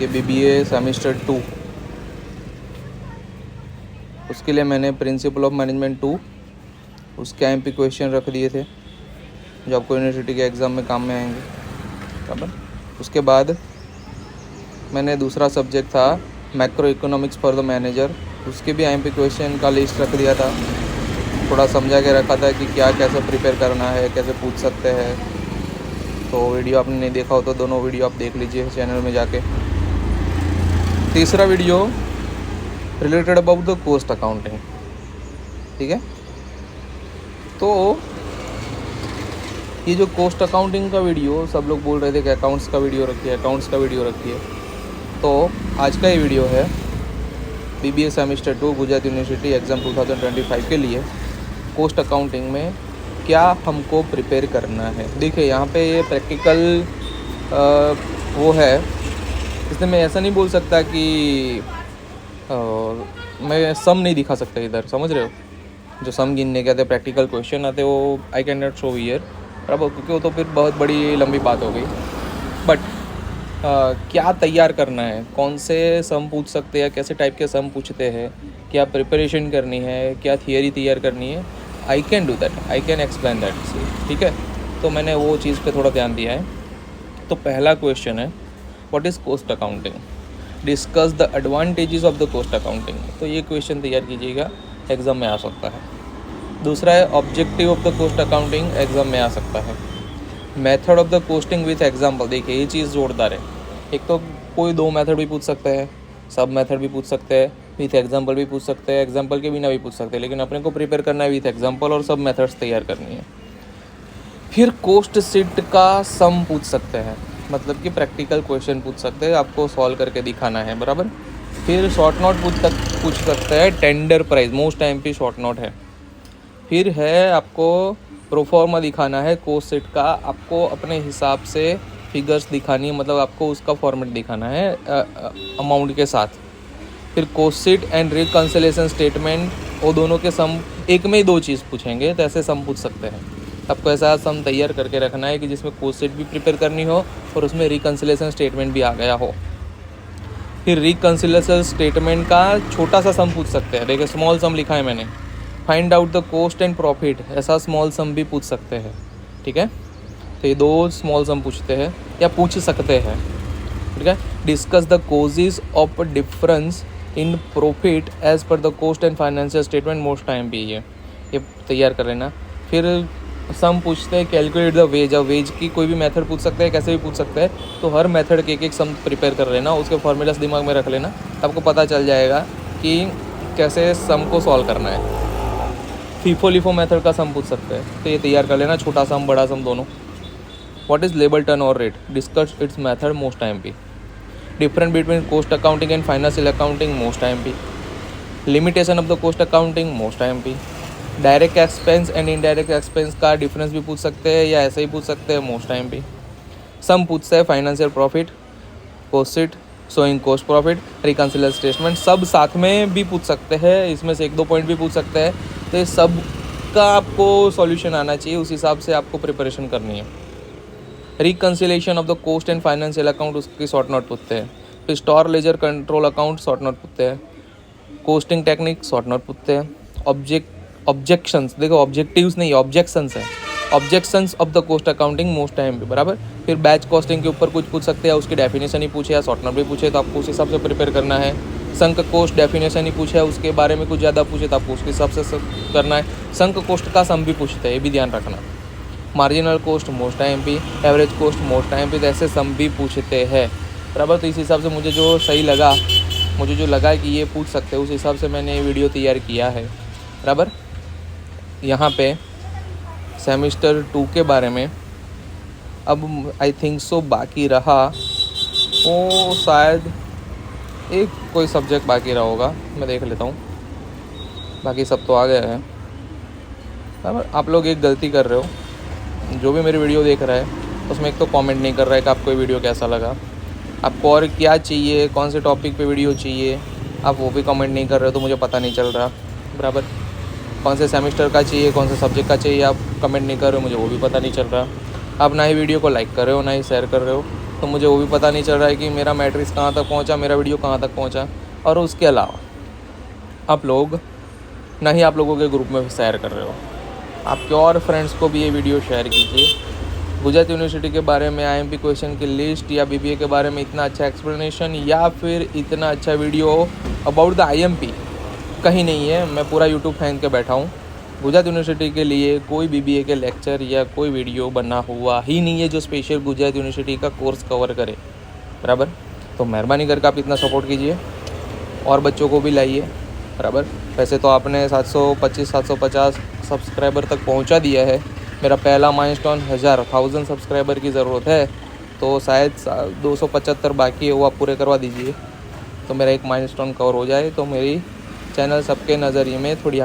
देखिए BBA semester 2, उसके लिए मैंने प्रिंसिपल ऑफ मैनेजमेंट 2 उसके IMP क्वेश्चन रख दिए थे जो आपको यूनिवर्सिटी के एग्ज़ाम में काम में आएंगे, बराबर। उसके बाद मैंने दूसरा सब्जेक्ट था macro economics for the manager, उसके भी IMP क्वेश्चन का लिस्ट रख दिया था, थोड़ा समझा के रखा था कि क्या कैसे प्रिपेयर करना है, कैसे पूछ सकते हैं। तो वीडियो आपने नहीं देखा हो तो दोनों वीडियो आप देख लीजिए चैनल में जाके। तीसरा video related about the cost accounting, ठीक है। तो ये जो कॉस्ट अकाउंटिंग का वीडियो सब लोग बोल रहे थे कि अकाउंट्स का वीडियो रखिए, अकाउंट्स का वीडियो रखिए, तो आज का ये वीडियो है BBA semester 2 Gujarat university exam 2025 के लिए कॉस्ट अकाउंटिंग में क्या हमको प्रिपेयर करना है। देखिए यहाँ पे ये प्रैक्टिकल वो है, इसलिए मैं ऐसा नहीं बोल सकता कि मैं सम नहीं दिखा सकता इधर, समझ रहे हो। जो सम गिनने के आते प्रैक्टिकल क्वेश्चन आते वो I can not show here, बराबर, क्योंकि वो तो फिर बहुत बड़ी लंबी बात हो गई। बट क्या तैयार करना है, कौन से सम पूछ सकते हैं, कैसे टाइप के सम पूछते हैं, क्या प्रिपरेशन करनी है, क्या थियरी तैयार करनी है, I can do that, I can explain that, ठीक है। तो मैंने वो चीज़ पे थोड़ा ध्यान दिया है। तो पहला क्वेश्चन है what is cost accounting, discuss the advantages of the cost accounting. तो ये क्वेश्चन तैयार कीजिएगा, एग्ज़ाम में आ सकता है। दूसरा है objective of the cost accounting, exam में आ सकता है। Method of the costing with example, देखिए ये चीज़ जोरदार है। एक तो कोई दो मेथड भी पूछ सकते हैं, सब मेथड भी पूछ सकते हैं, विथ एग्जाम्पल भी पूछ सकते हैं, एग्जाम्पल के बिना भी पूछ सकते हैं, लेकिन अपने को प्रिपेयर करना है विथ एग्जाम्पल और सब मेथड्स तैयार करनी है। फिर कोस्ट शीट का सम पूछ सकते हैं, मतलब कि प्रैक्टिकल क्वेश्चन पूछ सकते हैं, आपको सॉल्व करके दिखाना है, बराबर। फिर शॉर्ट नोट पूछ सकते हैं, tender price most IMP short note है। फिर है आपको प्रोफॉर्मा दिखाना है कोस्ट शीट का, आपको अपने हिसाब से फिगर्स दिखानी है, मतलब आपको उसका फॉर्मेट दिखाना है अमाउंट के साथ। फिर cost sheet and reconciliation statement, वो दोनों के सम एक में ही दो चीज़ पूछेंगे, तो ऐसे सम पूछ सकते हैं। आपको ऐसा सम तैयार करके रखना है कि जिसमें कोस्ट शीट भी प्रिपेयर करनी हो और उसमें रिकंसिलिएशन स्टेटमेंट भी आ गया हो। फिर रिकंसिलिएशन स्टेटमेंट का छोटा सा सम पूछ सकते हैं, देखिए स्मॉल सम लिखा है मैंने। Find out the cost and profit, ऐसा स्मॉल सम भी पूछ सकते हैं, ठीक है। तो ये दो स्मॉल सम पूछते हैं या पूछ सकते हैं, ठीक है। Discuss the causes of difference in profit as per the cost and financial statement most IMP, ये तैयार कर लेना। फिर सम पूछते हैं कैलकुलेट द वेज, अब वेज की कोई भी मेथड पूछ सकते हैं, कैसे भी पूछ सकते हैं, तो हर मेथड के एक सम प्रिपेयर कर लेना, उसके फॉर्मूलास दिमाग में रख लेना, आपको पता चल जाएगा कि कैसे सम को सॉल्व करना है। फीफो लिफो मेथड का सम पूछ सकते हैं, तो ये तैयार कर लेना, छोटा सम बड़ा सम दोनों। What is labour turnover rate, discuss its method most IMP। Different between cost accounting and financial accounting most IMP। Limitation of the cost accounting most IMP। Direct expense and indirect expense का difference भी पूछ सकते हैं या ऐसे ही पूछ सकते हैं, मोस्ट IMP। सम पूछते हैं financial profit, cost sheet, showing cost profit, reconciliation statement, सब साथ में भी पूछ सकते हैं, इसमें से एक दो पॉइंट भी पूछ सकते हैं। तो ये सब का आपको सॉल्यूशन आना चाहिए, उस हिसाब से आपको प्रिपरेशन करनी है। Reconciliation of the cost and financial account, उसकी शॉर्ट नोट पूछते हैं। फिर store ledger control account short note पूछते हैं। कोस्टिंग टेक्निक शॉर्ट नोट पूछते हैं। ऑब्जेक्शंस, देखो ऑब्जेक्टिव्स नहीं ऑब्जेक्शंस है, objections of the cost accounting most IMP, बराबर। फिर बैच कॉस्टिंग के ऊपर कुछ पूछ सकते हैं, उसकी डेफिनेशन ही पूछे या शॉर्ट नोट भी पूछे, तो आपको उस हिसाब से प्रिपेयर करना है। संक कोस्ट डेफिनेशन ही पूछे, उसके बारे में कुछ ज़्यादा पूछे तो आपको उसके हिसाब से करना है। संक कोस्ट का सम भी पूछते हैं, ये भी ध्यान रखना। Marginal cost most IMP, average cost most IMP, तो ऐसे सम भी पूछते हैं, बराबर। तो इस हिसाब से मुझे जो सही लगा, मुझे जो लगा कि ये पूछ सकते हैं, उस हिसाब से मैंने ये वीडियो तैयार किया है, बराबर। यहाँ पे सेमेस्टर 2 के बारे में अब आई थिंक सो बाकी रहा वो शायद एक कोई सब्जेक्ट बाकी रहा होगा, मैं देख लेता हूँ, बाकी सब तो आ गया है, बराबर। आप लोग एक गलती कर रहे हो, जो भी मेरी वीडियो देख रहा है उसमें एक तो कमेंट नहीं कर रहा है कि आपको ये वीडियो कैसा लगा, आपको और क्या चाहिए, कौन से टॉपिक पे वीडियो चाहिए, आप वो भी कमेंट नहीं कर रहे हो, तो मुझे पता नहीं चल रहा, बराबर। कौन से सेमेस्टर का चाहिए, कौन से सब्जेक्ट का चाहिए, आप कमेंट नहीं कर रहे हो, मुझे वो भी पता नहीं चल रहा। आप ना ही वीडियो को लाइक कर रहे हो, ना ही शेयर कर रहे हो, तो मुझे वो भी पता नहीं चल रहा है कि मेरा मैट्रिक्स कहाँ तक पहुँचा, मेरा वीडियो कहाँ तक पहुँचा। और उसके अलावा आप लोग ना ही आप लोगों के ग्रुप में शेयर कर रहे हो, आपके और फ्रेंड्स को भी ये वीडियो शेयर कीजिए। गुजरात यूनिवर्सिटी के बारे में IMP क्वेश्चन की लिस्ट या BBA के बारे में इतना अच्छा एक्सप्लेनेशन या फिर इतना अच्छा वीडियो अबाउट द IMP कहीं नहीं है। मैं पूरा यूट्यूब फेंक के बैठा हूँ। गुजरात यूनिवर्सिटी के लिए कोई BBA के लेक्चर या कोई वीडियो बना हुआ ही नहीं है जो स्पेशल गुजरात यूनिवर्सिटी का कोर्स कवर करे, बराबर। तो मेहरबानी करके आप इतना सपोर्ट कीजिए और बच्चों को भी लाइए, बराबर। वैसे तो आपने 750 सब्सक्राइबर तक पहुंचा दिया है। मेरा पहला माइलस्टोन 1000 सब्सक्राइबर की ज़रूरत है, तो शायद 275 बाकी है, वो आप पूरे करवा दीजिए तो मेरा एक माइलस्टोन कवर हो जाए, तो मेरी चैनल सबके नज़रिए में थोड़ी